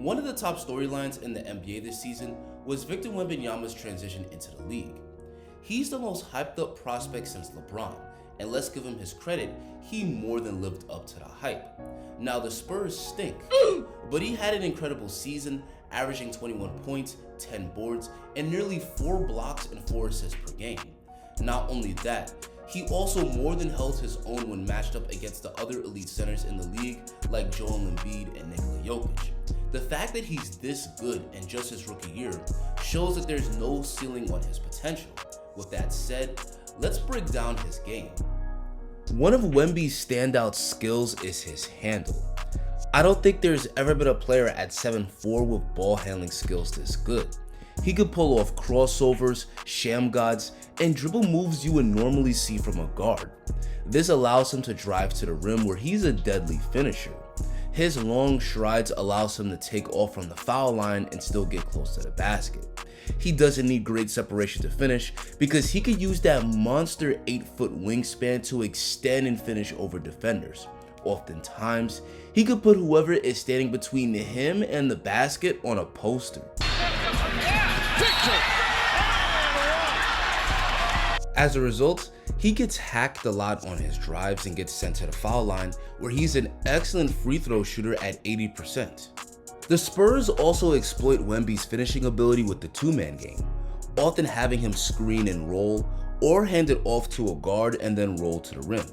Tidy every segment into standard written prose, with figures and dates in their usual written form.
One of the top storylines in the NBA this season was Victor Wembanyama's transition into the league. He's the most hyped up prospect since LeBron, and let's give him his credit, he more than lived up to the hype. Now the Spurs stink, but he had an incredible season, averaging 21 points, 10 boards, and nearly 4 blocks and 4 assists per game. Not only that, he also more than held his own when matched up against the other elite centers in the league like Joel Embiid and Nikola Jokic. The fact that he's this good in just his rookie year shows that there's no ceiling on his potential. With that said, let's break down his game. One of Wemby's standout skills is his handle. I don't think there's ever been a player at 7'4" with ball handling skills this good. He could pull off crossovers, sham gods, and dribble moves you would normally see from a guard. This allows him to drive to the rim where he's a deadly finisher. His long strides allows him to take off from the foul line and still get close to the basket. He doesn't need great separation to finish because he could use that monster 8-foot wingspan to extend and finish over defenders. Oftentimes, he could put whoever is standing between him and the basket on a poster. As a result, he gets hacked a lot on his drives and gets sent to the foul line, where he's an excellent free throw shooter at 80%. The Spurs also exploit Wemby's finishing ability with the two-man game, often having him screen and roll, or hand it off to a guard and then roll to the rim.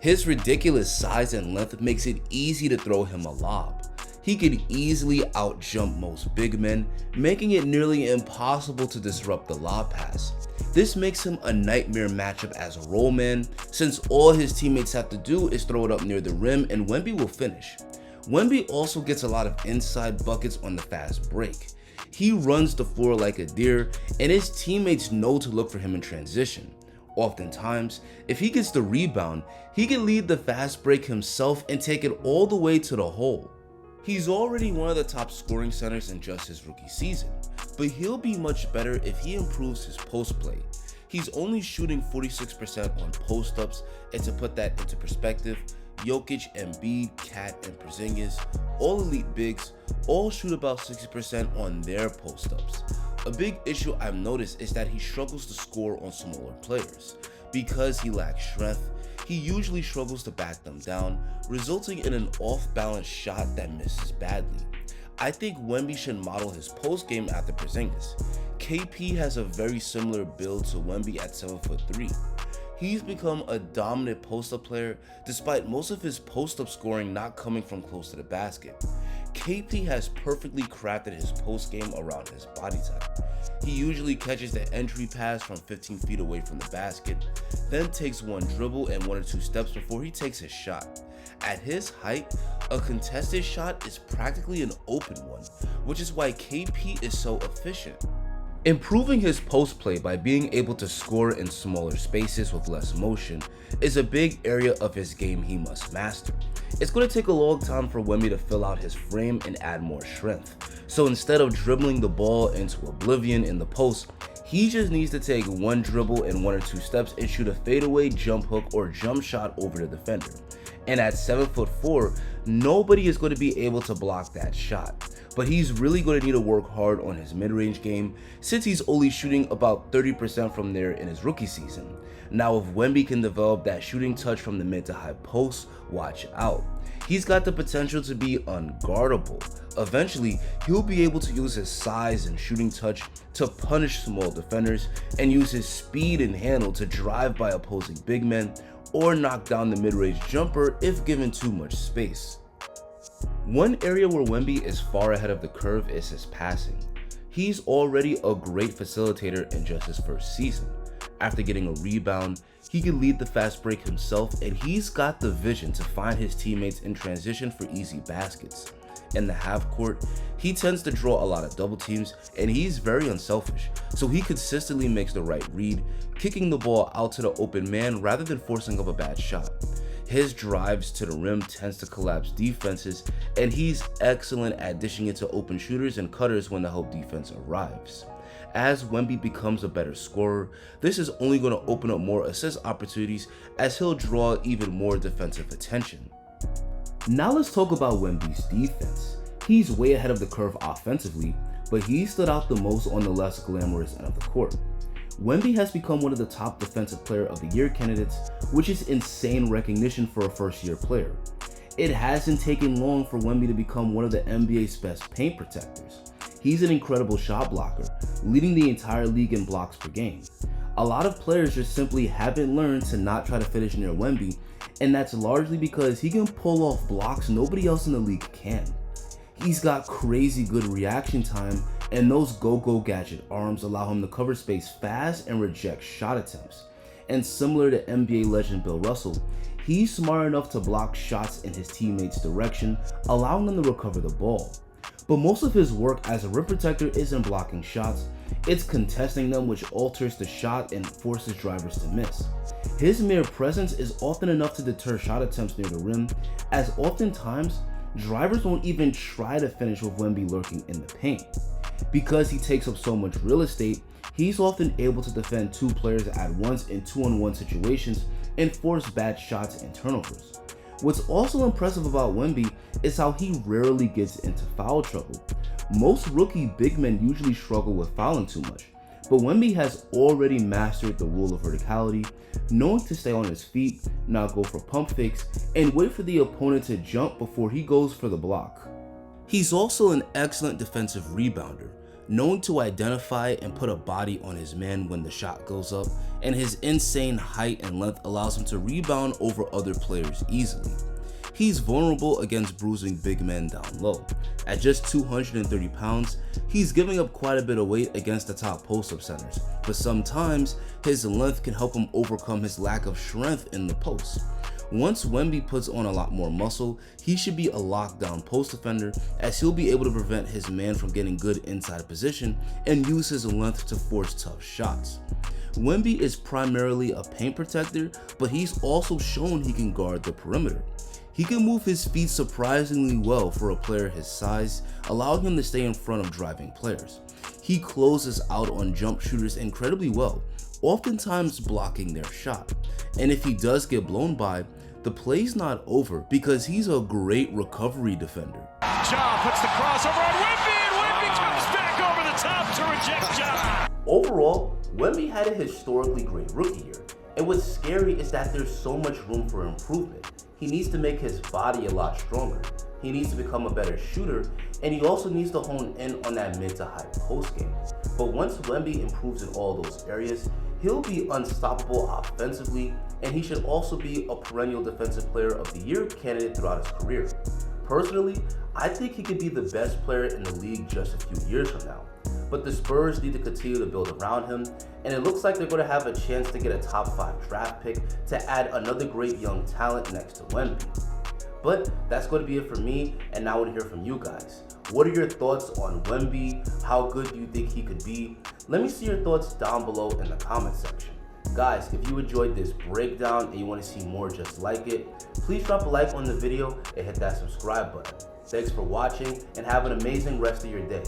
His ridiculous size and length makes it easy to throw him a lob. He could easily outjump most big men, making it nearly impossible to disrupt the lob pass. This makes him a nightmare matchup as a roll man, since all his teammates have to do is throw it up near the rim and Wemby will finish. Wemby also gets a lot of inside buckets on the fast break. He runs the floor like a deer, and his teammates know to look for him in transition. Oftentimes, if he gets the rebound, he can lead the fast break himself and take it all the way to the hole. He's already one of the top scoring centers in just his rookie season, but he'll be much better if he improves his post play. He's only shooting 46% on post-ups, and to put that into perspective, Jokic, Embiid, Cat, and Porzingis, all elite bigs, all shoot about 60% on their post-ups. A big issue I've noticed is that he struggles to score on smaller players. Because he lacks strength, he usually struggles to back them down, resulting in an off-balance shot that misses badly. I think Wemby should model his post-game after Porzingis. KP has a very similar build to Wemby at 7'3". He's become a dominant post-up player despite most of his post-up scoring not coming from close to the basket. KP has perfectly crafted his post-game around his body type. He usually catches the entry pass from 15 feet away from the basket, then takes one dribble and 1 or 2 steps before he takes his shot. At his height, a contested shot is practically an open one, which is why KP is so efficient. Improving his post play by being able to score in smaller spaces with less motion is a big area of his game he must master. It's going to take a long time for Wemby to fill out his frame and add more strength. So instead of dribbling the ball into oblivion in the post, he just needs to take one dribble and 1 or 2 steps and shoot a fadeaway jump hook or jump shot over the defender. And at 7'4", nobody is going to be able to block that shot. But he's really going to need to work hard on his mid-range game since he's only shooting about 30% from there in his rookie season. Now if Wemby can develop that shooting touch from the mid to high post, watch out. He's got the potential to be unguardable. Eventually, he'll be able to use his size and shooting touch to punish small defenders and use his speed and handle to drive by opposing big men or knock down the mid-range jumper if given too much space. One area where Wemby is far ahead of the curve is his passing. He's already a great facilitator in just his first season. After getting a rebound, he can lead the fast break himself, and he's got the vision to find his teammates in transition for easy baskets. In the half court, he tends to draw a lot of double teams, and he's very unselfish, so he consistently makes the right read, kicking the ball out to the open man rather than forcing up a bad shot. His drives to the rim tends to collapse defenses, and he's excellent at dishing it to open shooters and cutters when the help defense arrives. As Wemby becomes a better scorer, this is only going to open up more assist opportunities as he'll draw even more defensive attention. Now let's talk about Wemby's defense. He's way ahead of the curve offensively, but he stood out the most on the less glamorous end of the court. Wemby has become one of the top Defensive Player of the Year candidates, which is insane recognition for a first-year player. It hasn't taken long for Wemby to become one of the NBA's best paint protectors. He's an incredible shot blocker, leading the entire league in blocks per game. A lot of players just simply haven't learned to not try to finish near Wemby, and that's largely because he can pull off blocks nobody else in the league can. He's got crazy good reaction time, and those go-go gadget arms allow him to cover space fast and reject shot attempts. And similar to NBA legend Bill Russell, he's smart enough to block shots in his teammates' direction, allowing them to recover the ball. But most of his work as a rim protector isn't blocking shots, it's contesting them, which alters the shot and forces drivers to miss. His mere presence is often enough to deter shot attempts near the rim, as oftentimes drivers won't even try to finish with Wemby lurking in the paint. Because he takes up so much real estate, he's often able to defend two players at once in 2-on-1 situations and force bad shots and turnovers. What's also impressive about Wemby is how he rarely gets into foul trouble. Most rookie big men usually struggle with fouling too much, but Wemby has already mastered the rule of verticality, knowing to stay on his feet, not go for pump fakes, and wait for the opponent to jump before he goes for the block. He's also an excellent defensive rebounder, knowing to identify and put a body on his man when the shot goes up, and his insane height and length allows him to rebound over other players easily. He's vulnerable against bruising big men down low. At just 230 pounds, he's giving up quite a bit of weight against the top post-up centers, but sometimes his length can help him overcome his lack of strength in the post. Once Wemby puts on a lot more muscle, he should be a lockdown post defender, as he'll be able to prevent his man from getting good inside position and use his length to force tough shots. Wemby is primarily a paint protector, but he's also shown he can guard the perimeter. He can move his feet surprisingly well for a player his size, allowing him to stay in front of driving players. He closes out on jump shooters incredibly well, oftentimes blocking their shot. And if he does get blown by, the play's not over because he's a great recovery defender. Ja puts the crossover on Wemby, and Wemby comes back over the top to reject Ja. Overall, Wemby had a historically great rookie year, and what's scary is that there's so much room for improvement. He needs to make his body a lot stronger, he needs to become a better shooter, and he also needs to hone in on that mid to high post game. But once Wemby improves in all those areas, he'll be unstoppable offensively, and he should also be a perennial Defensive Player of the Year candidate throughout his career. Personally, I think he could be the best player in the league just a few years from now. But the Spurs need to continue to build around him, and it looks like they're going to have a chance to get a top 5 draft pick to add another great young talent next to Wemby. But that's going to be it for me, and now I want to hear from you guys. What are your thoughts on Wemby? How good do you think he could be? Let me see your thoughts down below in the comment section. Guys, if you enjoyed this breakdown and you want to see more just like it, please drop a like on the video and hit that subscribe button. Thanks for watching, and have an amazing rest of your day.